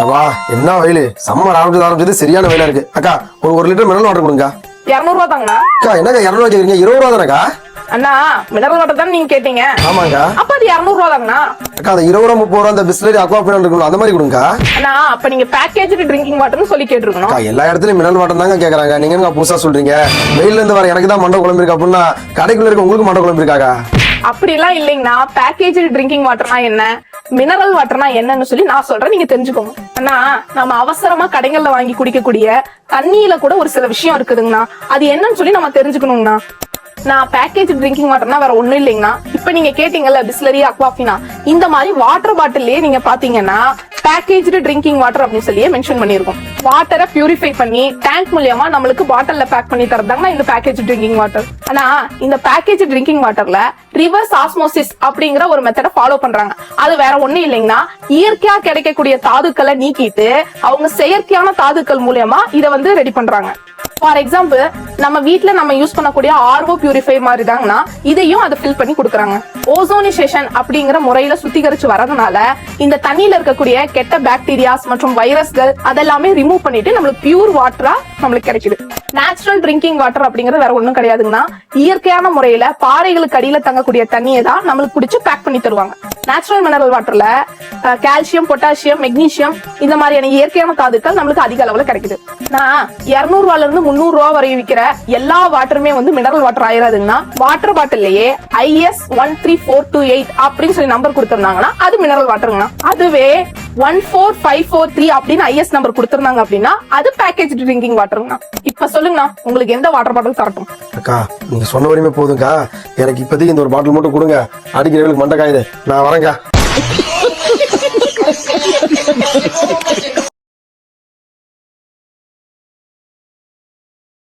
அப்பா என்ன வெயில் சம்மர் ஆரம்பிச்சது சரியான வெயிலா இருக்கு. அக்கா ஒரு லிட்டர் மினரல் வாட்டர் கொடுங்க. 200 ரூபா தாங்கண்ணா. அக்கா என்னக்கா 200 கேக்குறீங்க? 20 ரூபா தானக்கா? அண்ணா மினரல் வாட்டர் தான் நீங்க கேட்டீங்க. ஆமாங்கா. அப்ப அது 200 ரூபா தாங்கண்ணா. அக்கா அந்த 20 ரூபா 30 ரூபா அந்த பிஸ்லரி அக்வாஃபினா இருக்குல்ல அந்த மாதிரி கொடுங்க. அண்ணா அப்ப நீங்க பேக்கேஜ் ட்ரிங்கிங் வாட்டர்னு சொல்லி கேட்டிருக்கணும். அக்கா எல்லா இடத்துலயும் மினரல் வாட்டர் தாங்க கேக்குறாங்க. நீங்க என்ன புதுசா சொல்றீங்க? வெயில்ல இருந்து வர எனக்கு தான் மண்டை குழம்பு இருக்கு அப்படின்னா கடைக்குள்ள இருக்க உங்களுக்கு மண்டை குழம்பு இருக்காக்கா? அப்படிலாம் இல்லைங்கண்ணா. பேக்கேஜ் ட்ரிங்கிங் வாட்டர்னா என்ன, மினரல் வாட்டர்னா என்னன்னு சொல்லி நான் சொல்றேன், நீங்க தெரிஞ்சுக்கோங்க. அண்ணா நம்ம அவசரமா கடைகள்ல வாங்கி குடிக்கக்கூடிய தண்ணியில கூட ஒரு சில விஷயம் இருக்குதுங்கண்ணா. அது என்னன்னு சொல்லி நம்ம தெரிஞ்சுக்கணுங்கண்ணா. நான் பேக்கேஜ் ட்ரிங்கிங் வாட்டர்னா வேற ஒண்ணும் இல்லைங்கண்ணா. இப்ப நீங்க கேட்டீங்கல்ல பிஸ்லரி அக்வாஃபினா, இந்த மாதிரி வாட்டர் பாட்டிலே நீங்க பாத்தீங்கன்னா பேக்கேஜ் ட்ரிங்கிங் வாட்டர் அப்படின்னு சொல்லியே மென்ஷன் பண்ணிருக்கோம். வாட்டரை பியூரிஃபை பண்ணி டேங்க் மூலியமா நம்மளுக்கு பாட்டில்ல பேக் பண்ணி தரதாங்க இந்த பேக்கேஜ் ட்ரிங்கிங் வாட்டர். ஆனா இந்த பேக்கேஜ் ட்ரிங்கிங் வாட்டர்ல ரிவர்ஸ் ஆஸ்மோசிஸ் அப்படிங்கிற ஒரு மெத்தட ஃபாலோ பண்றாங்க. அது வேற ஒண்ணும் இல்லைங்கன்னா இயற்கையா கிடைக்கக்கூடிய தாதுக்களை நீக்கிட்டு அவங்க செயற்கையான தாதுக்கள் மூலியமா இதை வந்து ரெடி பண்றாங்க. ஃபார் எக்ஸாம்பிள் நம்ம வீட்டுல நம்ம யூஸ் பண்ணக்கூடிய ஆர்ஓ பியூரிஃபை மாதிரி தாங்கன்னா இதையும் அதை ஃபில் பண்ணி கொடுக்குறாங்க. ஓசோனைசேஷன் அப்படிங்கிற முறையில சுத்திகரிச்சு வரதுனால இந்த தண்ணியில இருக்கக்கூடிய கெட்ட பாக்டீரியாஸ் மற்றும் வைரஸ்கள் அதெல்லாமே ரிமூவ் பண்ணிட்டு நம்மளுக்கு பியூர் வாட்டரா நம்மளுக்கு கிடைக்குது. நேச்சுரல் ட்ரிங்கிங் வாட்டர் அப்படிங்கிறது வேற ஒண்ணும் கிடையாதுங்கன்னா இயற்கையான முறையில பாறைகளுக்கு அடியில தங்கக்கூடிய தண்ணியை தான் நம்மளுக்கு பிடிச்சு பேக் பண்ணி தருவாங்க. நேச்சுரல் மினரல் வாட்டர்ல கால்சியம், பொட்டாசியம், மெக்னீசியம் இந்த மாதிரியான இயற்கையான தாதுக்கள் நம்மளுக்கு அதிக அளவுல கிடைக்குது. நான் 200 ரூபாயில இருந்து 300 ரூபா வரை விற்கிற எல்லா வாட்டருமே வந்து மினரல் வாட்டர் ஆயிராதுங்கன்னா வாட்டர் பாட்டிலேயே IS 13428 அப்படின்னு சொல்லி நம்பர் கொடுத்திருந்தாங்கன்னா அது மினரல் வாட்டருங்கண்ணா. அதுவே 14543 அப்படின்னு IS நம்பர் கொடுத்திருந்தாங்க அப்படின்னா அது பேக்கேஜ் ட்ரிங்கிங் வாட்டருங்கண்ணா. இப்ப சொல்லுங்கண்ணா உங்களுக்கு எந்த வாட்டர் பாட்டில் தரட்டும்? அக்கா நீங்க சொன்ன வரையுமே போதுங்கக்கா. எனக்கு இப்போதைக்கு இந்த ஒரு பாட்டில் மட்டும் கொடுங்க. அடிக்கிறவங்களுக்கு மண்டை காயுது. நான் வரேங்க.